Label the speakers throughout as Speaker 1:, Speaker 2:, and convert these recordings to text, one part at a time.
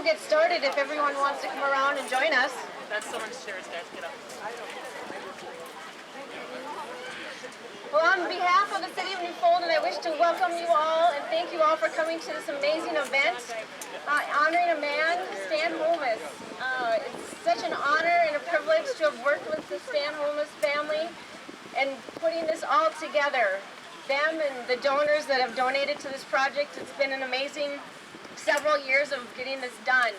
Speaker 1: we'll get started if everyone wants to come around and join us.
Speaker 2: That's someone's chairs, guys. Get up.
Speaker 1: Well, on behalf of the City of New Fulton, I wish to welcome you all and thank you all for coming to this amazing event honoring a man, Stan Holmaas. It's such an honor and a privilege to have worked with the Stan Holmaas family and putting this all together. Them and the donors that have donated to this project, it's been an amazing several years of getting this done.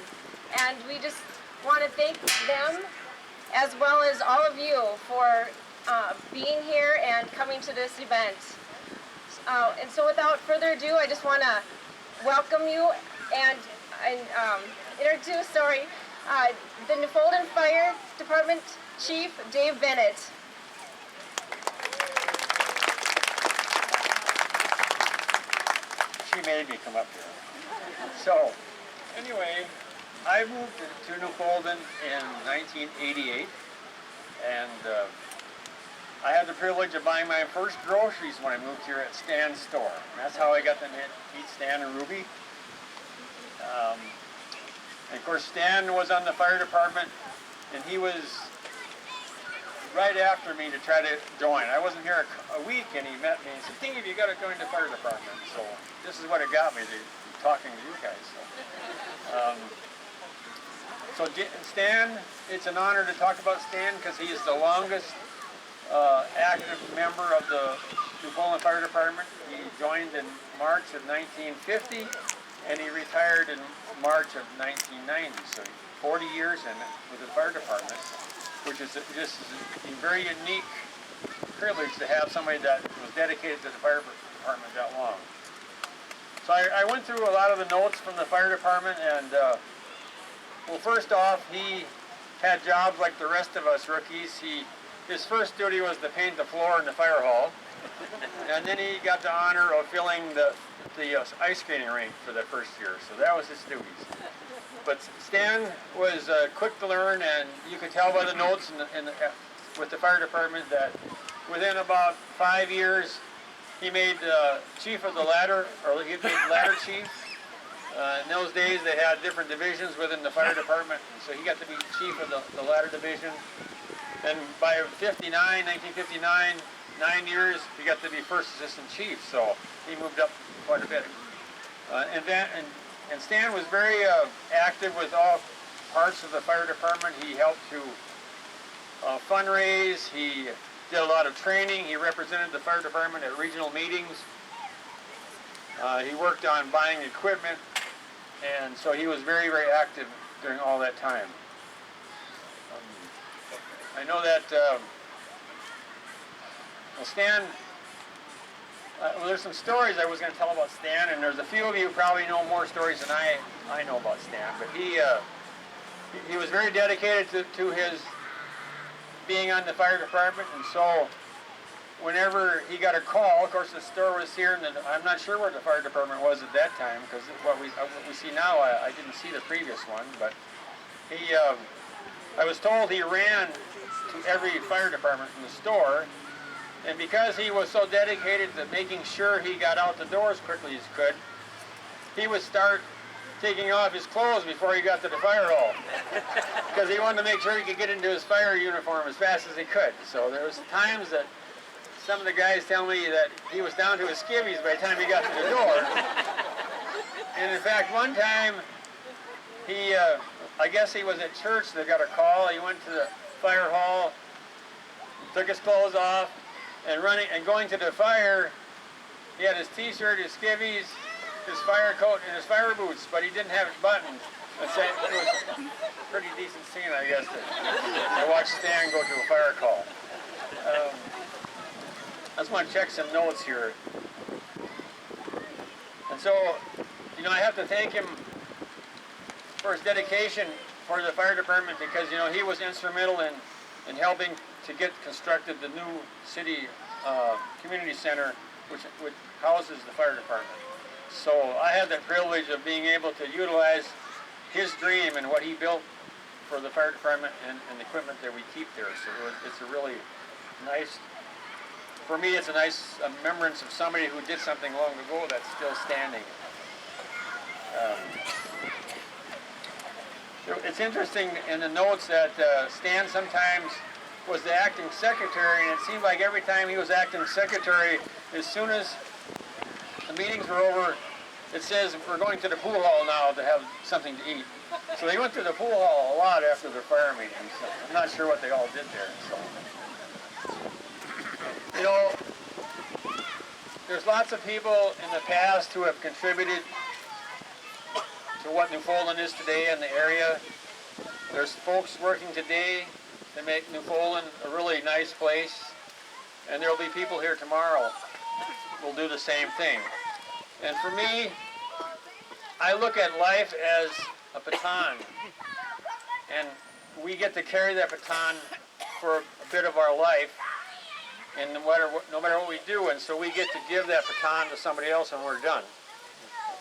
Speaker 1: And we just want to thank them as well as all of you for being here and coming to this event. And so without further ado, I just want to welcome you and introduce, the New Fulton Fire Department Chief, Dave Bennett.
Speaker 3: She made me come up here. So, anyway, I moved to New Fulton in 1988, and I had the privilege of buying my first groceries when I moved here at Stan's store. And that's how I got to meet Stan and Ruby. And of course, Stan was on the fire department, and he was right after me to try to join. I wasn't here a week, and he met me and said, "Dave, you got to join the fire department." So this is what it got me to talking to you guys. So Stan, it's an honor to talk about Stan because he is the longest active member of the New Fulton Fire Department. He joined in March of 1950, and he retired in March of 1990. So 40 years with the fire department, which is just a very unique privilege to have somebody that was dedicated to the fire department that long. So I went through a lot of the notes from the fire department, and well, first off, he had jobs like the rest of us rookies. His first duty was to paint the floor in the fire hall, and then he got the honor of filling the ice skating rink for the first year. So that was his duties. But Stan was quick to learn, and you could tell by the notes with the fire department that within about 5 years, he made chief of the ladder, or he made ladder chief. In those days, they had different divisions within the fire department, so he got to be chief of the ladder division. And by 1959, 9 years, he got to be first assistant chief, so he moved up quite a bit. And Stan was very active with all parts of the fire department. He helped to fundraise. He did a lot of training. He represented the fire department at regional meetings. He worked on buying equipment, and so he was very, very active during all that time. I know that Stan, well, there's some stories I was going to tell about Stan, and there's a few of you who probably know more stories than I know about Stan, but he was very dedicated to his being on the fire department, and so whenever he got a call, of course the store was here, and I'm not sure where the fire department was at that time, because what we see now, I didn't see the previous one, but I was told he ran to every fire department in the store, and because he was so dedicated to making sure he got out the door as quickly as he could, he would start taking off his clothes before he got to the fire hall, because he wanted to make sure he could get into his fire uniform as fast as he could. So there was times that some of the guys tell me that he was down to his skivvies by the time he got to the door. And in fact, one time, I guess he was at church, they got a call, he went to the fire hall, took his clothes off, and going to the fire, he had his t-shirt, his skivvies, his fire coat, and his fire boots, but he didn't have his buttons. It was a pretty decent scene, I guess, to watch Stan go to a fire call. I just want to check some notes here. And so, I have to thank him for his dedication for the fire department, because, he was instrumental in helping to get constructed the new city community center, which houses the fire department. So I had the privilege of being able to utilize his dream and what he built for the fire department and the equipment that we keep there. So it's a really nice, for me, it's a nice remembrance of somebody who did something long ago that's still standing. It's interesting in the notes that Stan sometimes was the acting secretary, and it seemed like every time he was acting secretary, as soon as the meetings were over, it says we're going to the pool hall now to have something to eat. So they went to the pool hall a lot after their fire meetings. So I'm not sure what they all did there. So, you know, there's lots of people in the past who have contributed to what Newfoundland is today in the area. There's folks working today to make Newfoundland a really nice place, and there'll be people here tomorrow who will do the same thing. And for me, I look at life as a baton, and we get to carry that baton for a bit of our life, and no matter what we do, and so we get to give that baton to somebody else when we're done.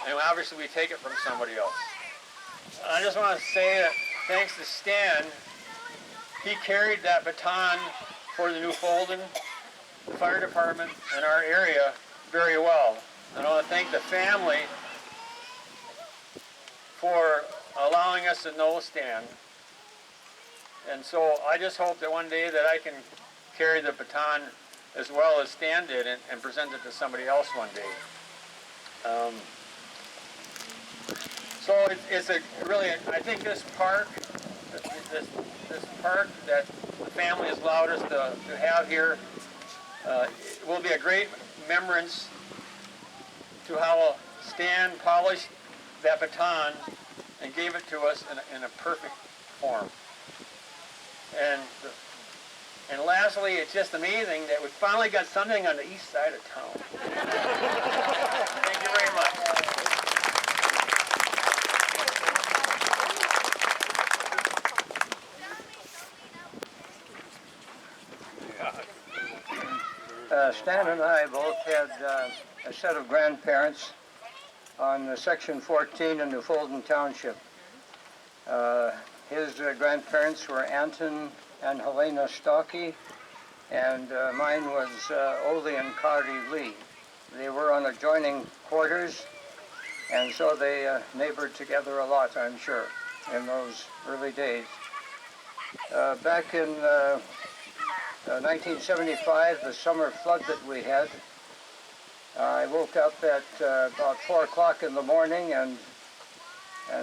Speaker 3: And obviously we take it from somebody else. I just want to say that thanks to Stan, he carried that baton for the Newfoundland, the fire department, and our area very well. And I want to thank the family for allowing us to know Stan. And so I just hope that one day that I can carry the baton as well as Stan did and present it to somebody else one day. So it's a really, I think this park, this park that the family has allowed us to have here will be a great remembrance to how Stan polished that baton and gave it to us in a perfect form. And lastly, it's just amazing that we finally got something on the east side of town. Thank you very much.
Speaker 4: Stan and I both had a set of grandparents on Section 14 in Newfoundland Township. His grandparents were Anton and Helena Stocky, and mine was Ole and Kari Lee. They were on adjoining quarters, and so they neighbored together a lot, I'm sure, in those early days. Back in 1975, the summer flood that we had, I woke up at about 4 o'clock in the morning and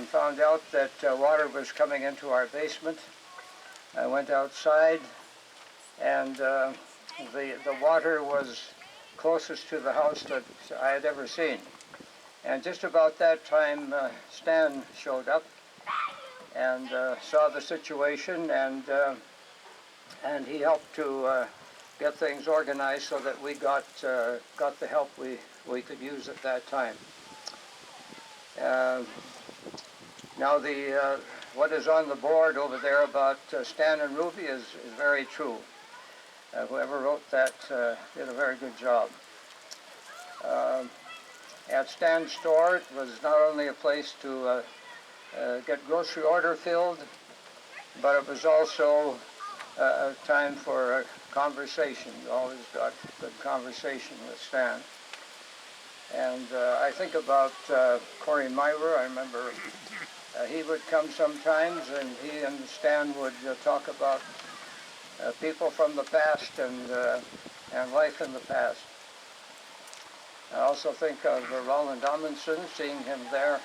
Speaker 4: found out that water was coming into our basement. I went outside, and the water was closest to the house that I had ever seen. And just about that time, Stan showed up and saw the situation, and he helped to get things organized so that we got the help we could use at that time. Now what is on the board over there about Stan and Ruby is very true. Whoever wrote that did a very good job. At Stan's store, it was not only a place to get grocery order filled, but it was also a time for a conversation. You always got good conversation with Stan. And I think about Corey Mywer. I remember he would come sometimes, and he and Stan would talk about people from the past and life in the past. I also think of Roland Amundsen, seeing him there,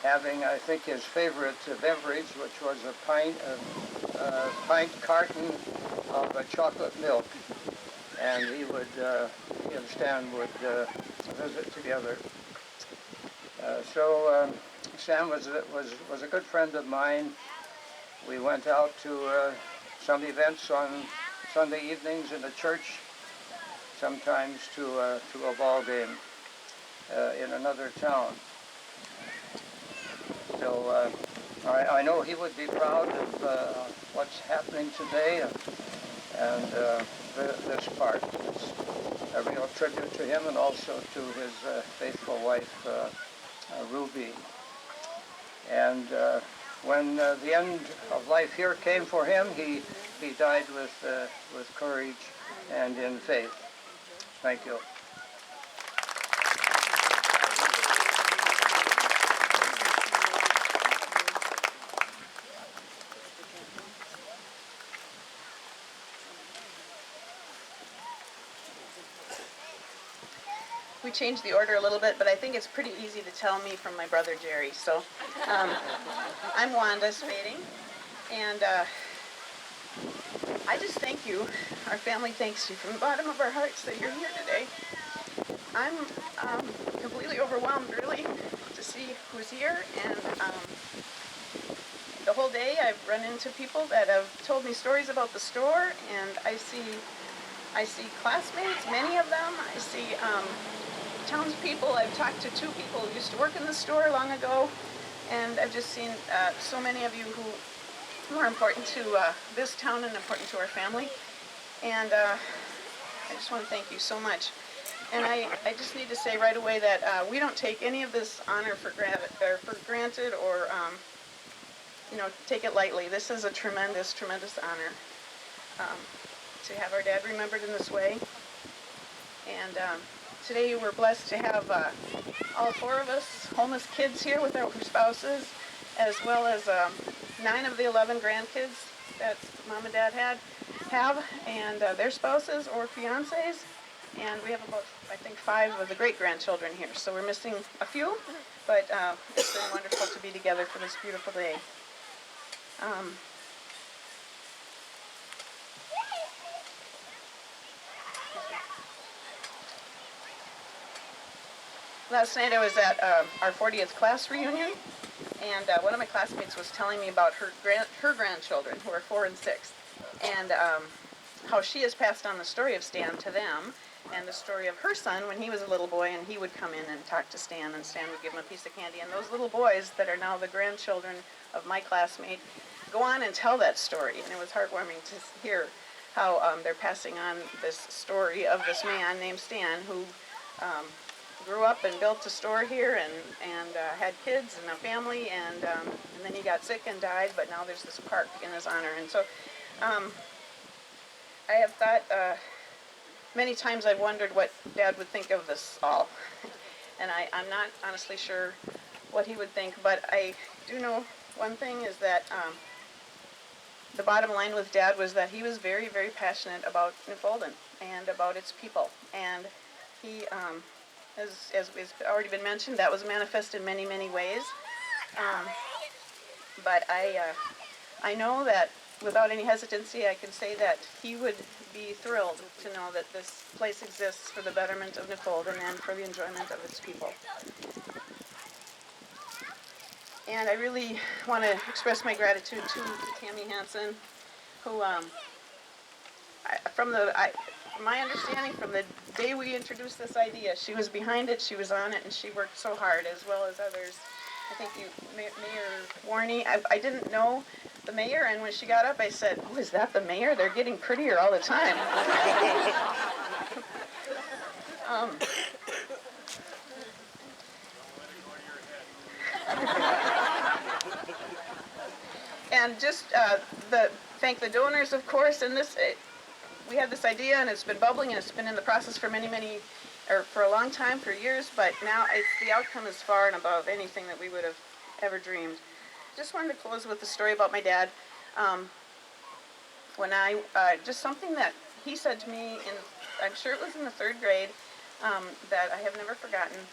Speaker 4: having, I think, his favorite beverage, which was a pint carton of chocolate milk, and he and Stan would visit together. So Stan was a good friend of mine. We went out to some events on Sunday evenings in the church, sometimes to a ball game in another town. So I know he would be proud of what's happening today and this part. It's a real tribute to him and also to his faithful wife, Ruby. And when the end of life here came for him, he died with courage and in faith. Thank you.
Speaker 5: we changed the order a little bit, but I think it's pretty easy to tell me from my brother Jerry. So I'm Wanda Spading, and I just thank you. Our family thanks you from the bottom of our hearts that you're here today. I'm completely overwhelmed, really, to see who's here, and the whole day I've run into people that have told me stories about the store, and I see classmates, many of them. I see townspeople. I've talked to 2 people who used to work in the store long ago, and I've just seen so many of you who are important to this town and important to our family. And I just want to thank you so much. And I just need to say right away that we don't take any of this honor for granted or take it lightly. This is a tremendous, tremendous honor to have our dad remembered in this way. And today we're blessed to have all 4 of us Holmaas kids here with our spouses, as well as 9 of the 11 grandkids that Mom and Dad have, and their spouses or fiancés. And we have about, I think, 5 of the great-grandchildren here. So we're missing a few, but it's been wonderful to be together for this beautiful day. Last night I was at our 40th class reunion, and one of my classmates was telling me about her grandchildren, who are 4 and 6, and how she has passed on the story of Stan to them, and the story of her son when he was a little boy, and he would come in and talk to Stan, and Stan would give him a piece of candy. And those little boys that are now the grandchildren of my classmate go on and tell that story, and it was heartwarming to hear how they're passing on this story of this man named Stan who grew up and built a store here and had kids and a family, and then he got sick and died, but now there's this park in his honor. And so I have thought many times, I've wondered what Dad would think of this all. And I'm not honestly sure what he would think, but I do know one thing is that the bottom line with Dad was that he was very, very passionate about Newfoundland and about its people. And he, as has already been mentioned, that was manifest in many, many ways. But I know that without any hesitancy, I can say that he would be thrilled to know that this place exists for the betterment of Newfoundland and for the enjoyment of its people. And I really want to express my gratitude to Tammy Hansen, who, my understanding from the day we introduced this idea, she was behind it, she was on it, and she worked so hard, as well as others. I think Mayor Warney, I didn't know the mayor, and when she got up, I said, "Oh, is that the mayor? They're getting prettier all the time." And just thank the donors, of course. And we had this idea, and it's been bubbling, and it's been in the process for for a long time, for years. But now the outcome is far and above anything that we would have ever dreamed. Just wanted to close with a story about my dad. When just something that he said to me I'm sure it was in the 3rd grade, that I have never forgotten.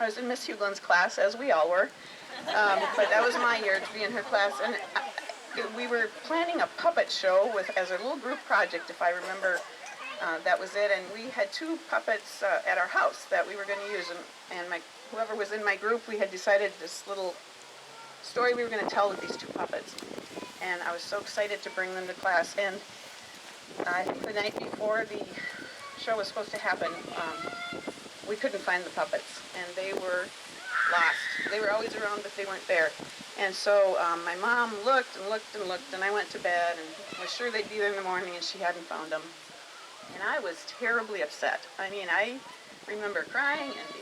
Speaker 5: I was in Miss Huglin's class, as we all were, but that was my year to be in her class, and we were planning a puppet show as a little group project, if I remember. That was it, and we had 2 puppets at our house that we were going to use, and whoever was in my group, we had decided this little story we were going to tell with these 2 puppets, and I was so excited to bring them to class. And I think the night before the show was supposed to happen, we couldn't find the puppets, and they were lost. They were always around, but they weren't there. And so my mom looked and looked and looked, and I went to bed and was sure they'd be there in the morning, and she hadn't found them. And I was terribly upset. I mean, I remember crying and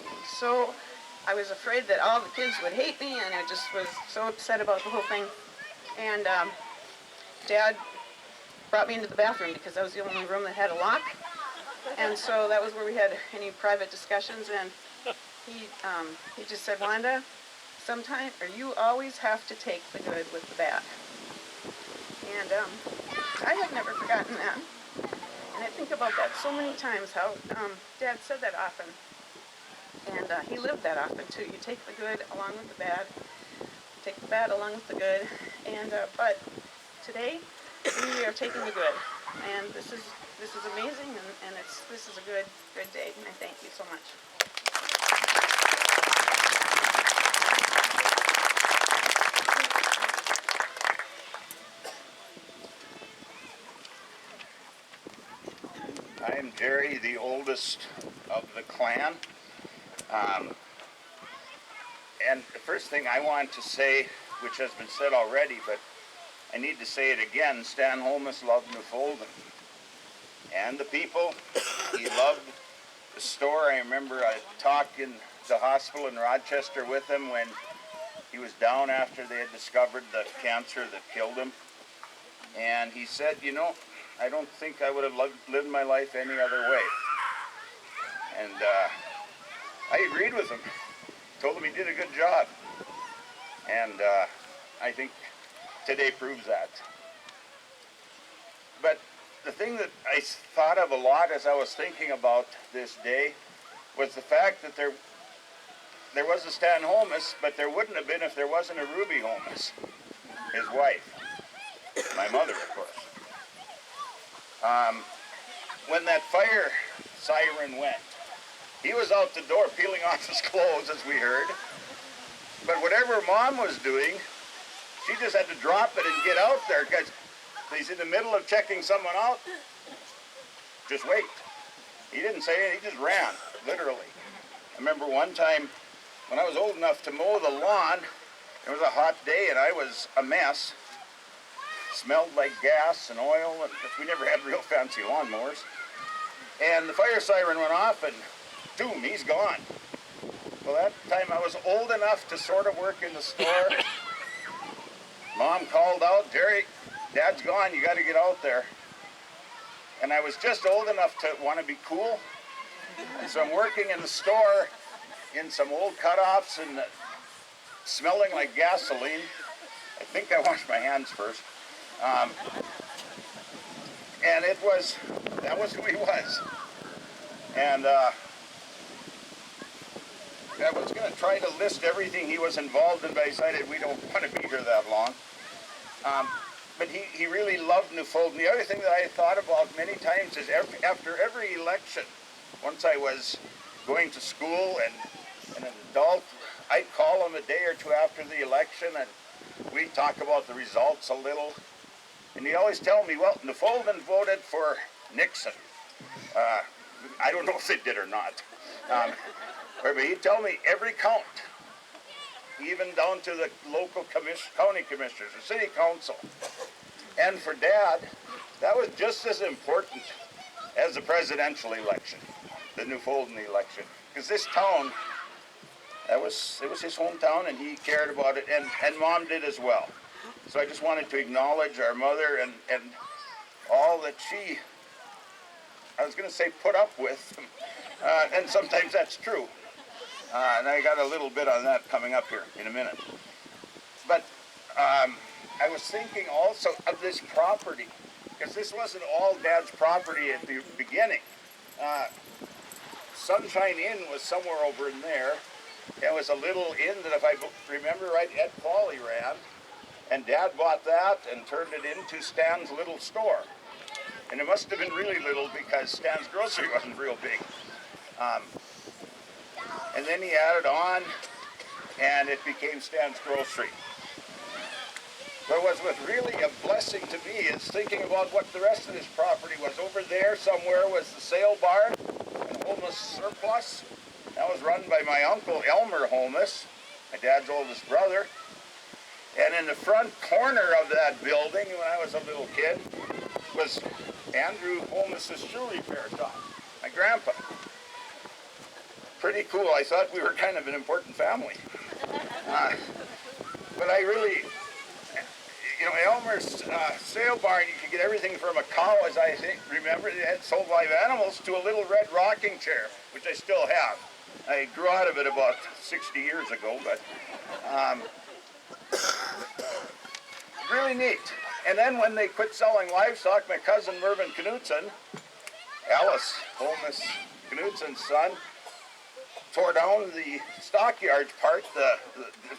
Speaker 5: I was afraid that all the kids would hate me, and I just was so upset about the whole thing. And Dad brought me into the bathroom because that was the only room that had a lock. And so that was where we had any private discussions, and he just said, "Wanda, you always have to take the good with the bad." And I have never forgotten that. And think about that so many times, how Dad said that often. And he lived that often too. You take the good along with the bad. You take the bad along with the good. And but today we are taking the good. And this is amazing, and this is a good day, and I thank you so much.
Speaker 6: I am Jerry, the oldest of the clan. And the first thing I want to say, which has been said already, but I need to say it again, Stan Holmaas loved Newfoundland. And the people, he loved the store. I remember I talked in the hospital in Rochester with him when he was down after they had discovered the cancer that killed him. And he said, you know, I don't think I would have lived my life any other way. And I agreed with him. Told him he did a good job. And I think today proves that. But the thing that I thought of a lot as I was thinking about this day was the fact that there was a Stan Holmaas, but there wouldn't have been if there wasn't a Ruby Holmaas, his wife, my mother, of course. When that fire siren went, he was out the door peeling off his clothes, as we heard. But whatever Mom was doing, she just had to drop it and get out there, because he's in the middle of checking someone out. Just wait. He didn't say anything, he just ran, literally. I remember one time when I was old enough to mow the lawn, it was a hot day and I was a mess. Smelled like gas and oil, and we never had real fancy lawnmowers. And the fire siren went off and boom, he's gone. Well, that time I was old enough to sort of work in the store. Mom called out, Jerry, Dad's gone, you got to get out there. And I was just old enough to want to be cool. And so I'm working in the store in some old cutoffs and smelling like gasoline. I think I washed my hands first. And that was who he was. And I was going to try to list everything he was involved in, but I decided we don't want to be here that long. But he really loved Newfoundland. The other thing that I thought about many times is after every election, once I was going to school and an adult, I'd call him a day or two after the election and we'd talk about the results a little. And he'd always tell me, well, Newfoundland voted for Nixon. I don't know if they did or not. But he'd tell me every count, even down to the local county commissioners, the city council. And for Dad, that was just as important as the presidential election, the Newfoundland election. Because this town, it was his hometown and he cared about it, and Mom did as well. So I just wanted to acknowledge our mother and all that she, I was going to say put up with, and sometimes that's true. And I got a little bit on that coming up here in a minute. But I was thinking also of this property, because this wasn't all Dad's property at the beginning. Sunshine Inn was somewhere over in there. It was a little inn that, if I remember right, Ed Pauley ran. And Dad bought that and turned it into Stan's little store. And it must have been really little because Stan's grocery wasn't real big. And then he added on, and it became Stan's grocery. But what was really a blessing to me is thinking about what the rest of this property was. Over there somewhere was the sale barn and Holmaas Surplus. That was run by my uncle Elmer Holmaas, my dad's oldest brother. And in the front corner of that building, when I was a little kid, was Andrew Holmaas's shoe repair shop, my grandpa. Pretty cool. I thought we were kind of an important family. But I really, Elmer's sale barn, you could get everything from a cow, as I remember. They had sold live animals, to a little red rocking chair, which I still have. I grew out of it about 60 years ago, but really neat. And then when they quit selling livestock, my cousin Mervyn Knutson Alice Holmaas Knudson's son tore down the stockyards part, the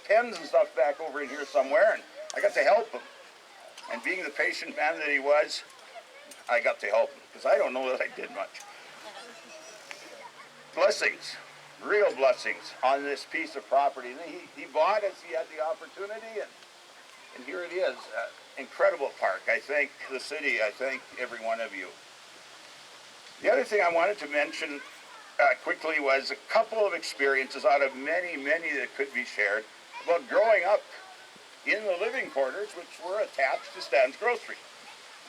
Speaker 6: pens and stuff back over in here somewhere, and I got to help him. And being the patient man that he was, I got to help him, because I don't know that I did much. Blessings, real blessings on this piece of property. And he bought as he had the opportunity, and here it is. Incredible park. I thank the city. I thank every one of you. The other thing I wanted to mention quickly was a couple of experiences out of many, many that could be shared about growing up in the living quarters, which were attached to Stan's Grocery.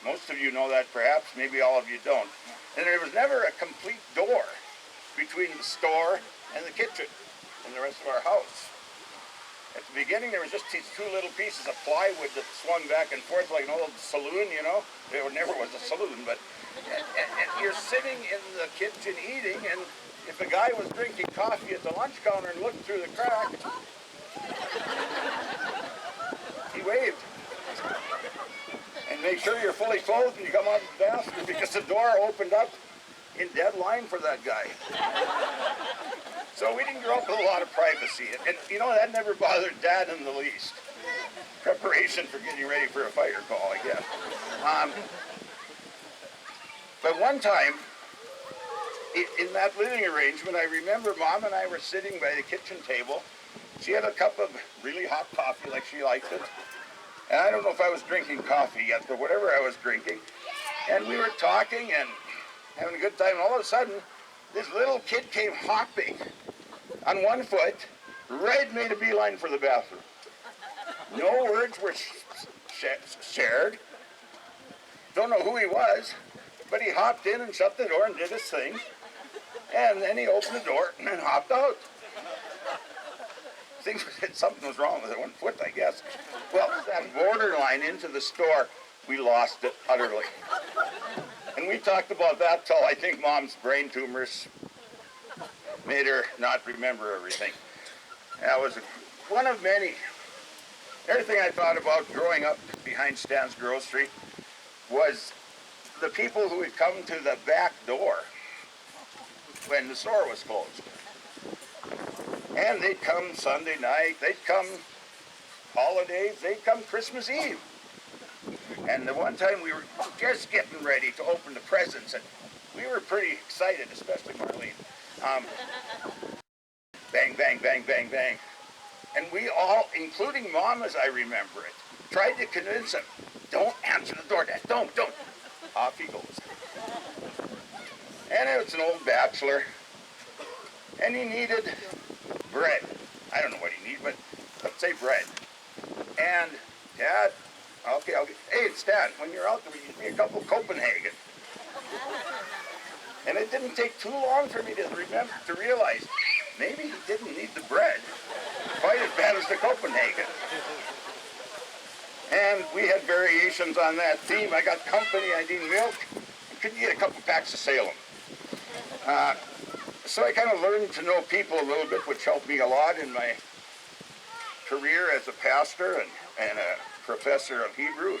Speaker 6: Most of you know that perhaps, maybe all of you don't. And there was never a complete door between the store and the kitchen and the rest of our house. At the beginning, there was just these two little pieces of plywood that swung back and forth like an old saloon, you know. There never was a saloon, but and you're sitting in the kitchen eating, and if a guy was drinking coffee at the lunch counter and looked through the crack, he waved. And make sure you're fully clothed when you come out of the bathroom, because the door opened up in dead line for that guy. So we didn't grow up with a lot of privacy. And you know, that never bothered Dad in the least. Preparation for getting ready for a fighter call, I guess. But one time, in that living arrangement, I remember Mom and I were sitting by the kitchen table. She had a cup of really hot coffee like she liked it. And I don't know if I was drinking coffee yet, but whatever I was drinking. And we were talking and having a good time. And all of a sudden, this little kid came hopping on one foot, right made a beeline for the bathroom. No words were shared. Don't know who he was, but he hopped in and shut the door and did his thing. And then he opened the door and hopped out. Something was wrong with it, one foot, I guess. Well, that borderline into the store, we lost it utterly. And we talked about that till I think Mom's brain tumors made her not remember everything. That was one of many. Everything I thought about growing up behind Stan's Grocery was the people who would come to the back door when the store was closed. And they'd come Sunday night, they'd come holidays, they'd come Christmas Eve. And the one time we were just getting ready to open the presents, and we were pretty excited, especially Marlene. Bang, bang, bang, bang, bang. And we all, including Mom as I remember it, tried to convince him, don't answer the door, Dad, don't. Off he goes. And it was an old bachelor, and he needed bread. I don't know what he needed, but let's say bread. And Dad, okay, hey, Stan, when you're out there, you give me a couple of Copenhagen. And it didn't take too long for me to realize maybe he didn't need the bread quite as bad as the Copenhagen. And we had variations on that theme. I got company, I need milk. Could you get a couple packs of Salem? So I kind of learned to know people a little bit, which helped me a lot in my career as a pastor and a professor of Hebrew,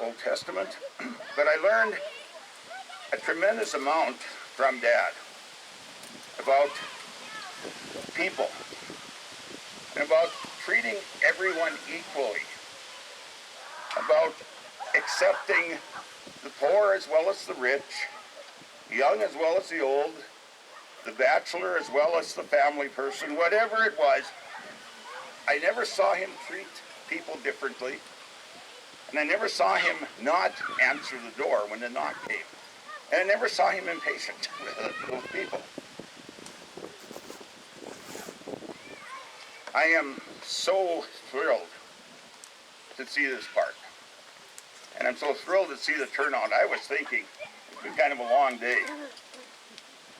Speaker 6: Old Testament. But I learned a tremendous amount from Dad about people and about treating everyone equally, about accepting the poor as well as the rich, young as well as the old, the bachelor as well as the family person, whatever it was. I never saw him treat people differently, and I never saw him not answer the door when the knock came. And I never saw him impatient with those people. I am so thrilled to see this park. And I'm so thrilled to see the turnout. I was thinking, it's been kind of a long day.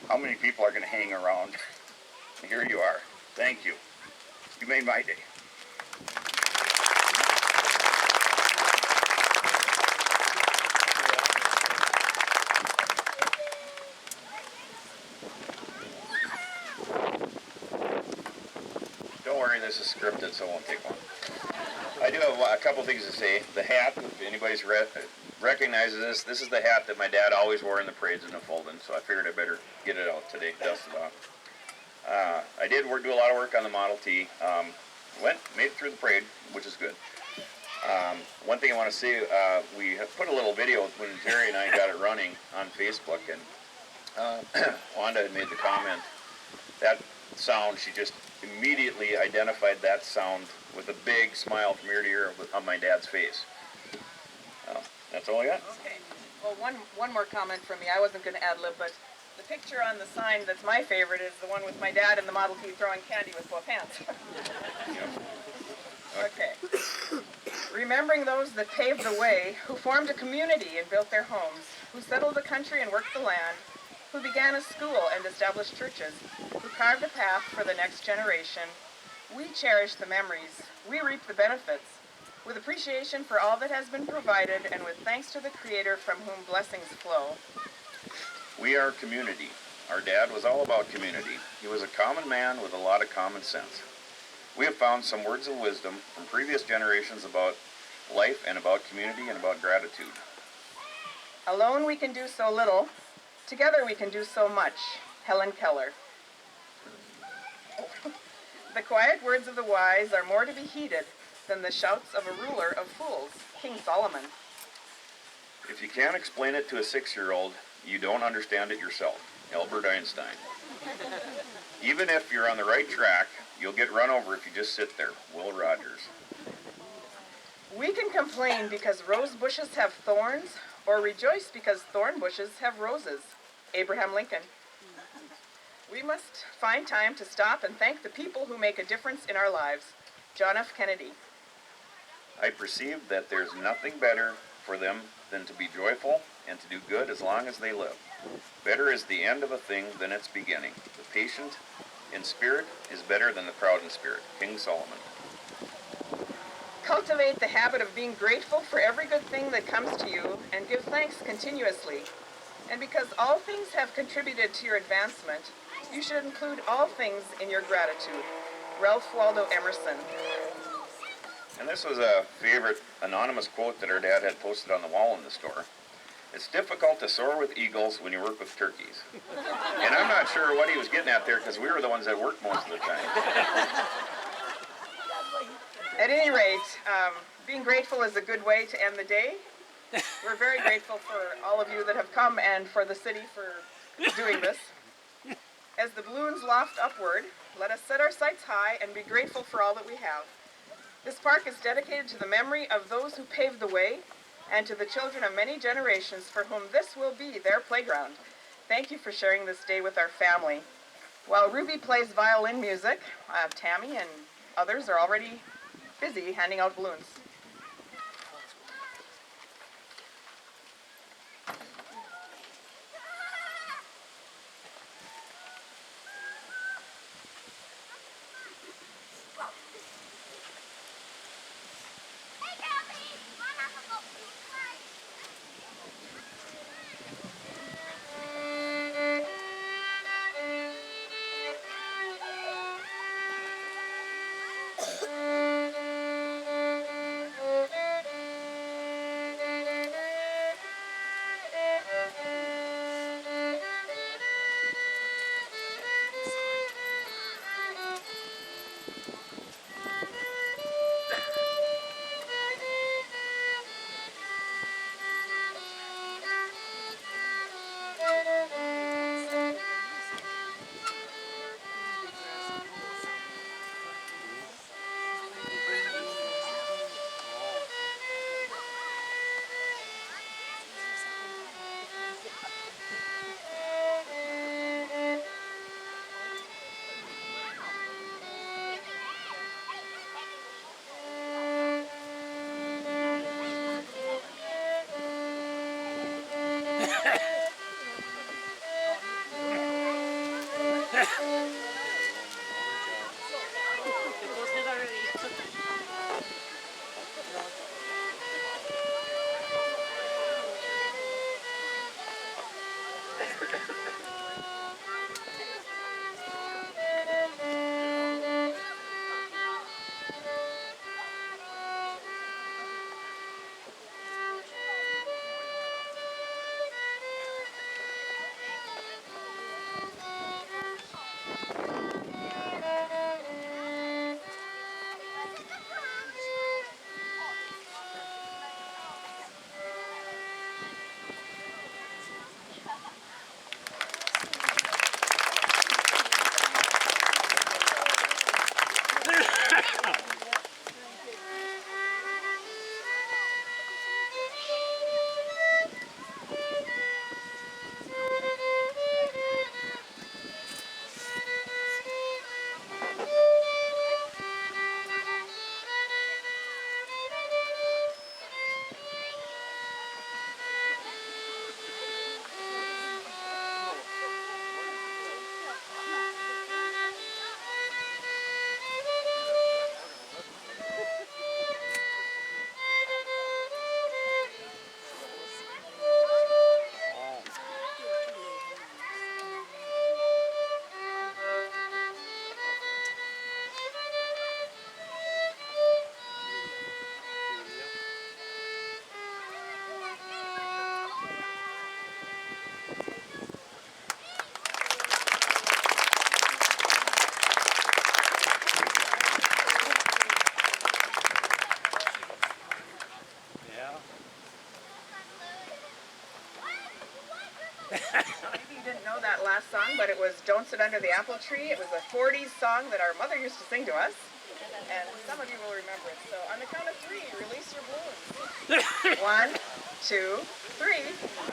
Speaker 6: How many people are going to hang around? Here you are. Thank you. You made my day.
Speaker 7: Don't worry, this is scripted, so it won't take long. I do have a couple things to say. The hat, if anybody's
Speaker 6: recognizes this. This is the hat that my dad always wore in the parades in Newfoundland, so I figured I better get it out today, dust it off. I did do a lot of work on the Model T. Made it through the parade, which is good. One thing I want to say, we put a little video when Terry and I got it running on Facebook, and Wanda had made the comment, that sound, she just immediately identified that sound with a big smile from ear to ear on my dad's face. That's all I got.
Speaker 5: Okay. Well, one more comment from me. I wasn't going to ad-lib, but the picture on the sign that's my favorite is the one with my dad in the Model T throwing candy with both hands. Okay. Remembering those that paved the way, who formed a community and built their homes, who settled the country and worked the land, who began a school and established churches, who carved a path for the next generation, we cherish the memories, we reap the benefits, with appreciation for all that has been provided and with thanks to the Creator from whom blessings flow.
Speaker 6: We are community. Our dad was all about community. He was a common man with a lot of common sense. We have found some words of wisdom from previous generations about life and about community and about gratitude.
Speaker 5: Alone we can do so little. Together we can do so much. Helen Keller. The quiet words of the wise are more to be heeded than the shouts of a ruler of fools. King Solomon.
Speaker 6: If you can't explain it to a 6-year-old, you don't understand it yourself. Albert Einstein. Even if you're on the right track, you'll get run over if you just sit there. Will Rogers.
Speaker 5: We can complain because rose bushes have thorns, or rejoice because thorn bushes have roses. Abraham Lincoln. We must find time to stop and thank the people who make a difference in our lives. John F. Kennedy.
Speaker 6: I perceive that there's nothing better for them than to be joyful and to do good as long as they live. Better is the end of a thing than its beginning. The patient in spirit is better than the proud in spirit. King Solomon.
Speaker 5: Cultivate the habit of being grateful for every good thing that comes to you and give thanks continuously. And because all things have contributed to your advancement, you should include all things in your gratitude. Ralph Waldo Emerson.
Speaker 6: And this was a favorite anonymous quote that our dad had posted on the wall in the store. It's difficult to soar with eagles when you work with turkeys. And I'm not sure what he was getting at there because we were the ones that worked most of the time.
Speaker 5: At any rate, being grateful is a good way to end the day. We're very grateful for all of you that have come and for the city for doing this. As the balloons loft upward, let us set our sights high and be grateful for all that we have. This park is dedicated to the memory of those who paved the way and to the children of many generations for whom this will be their playground. Thank you for sharing this day with our family. While Ruby plays violin music, Tammy and others are already busy handing out balloons. Maybe you didn't know that last song, but it was Don't Sit Under the Apple Tree. It was a 40s song that our mother used to sing to us. And some of you will remember it. So on the count of three, release your balloons. 1, 2, 3.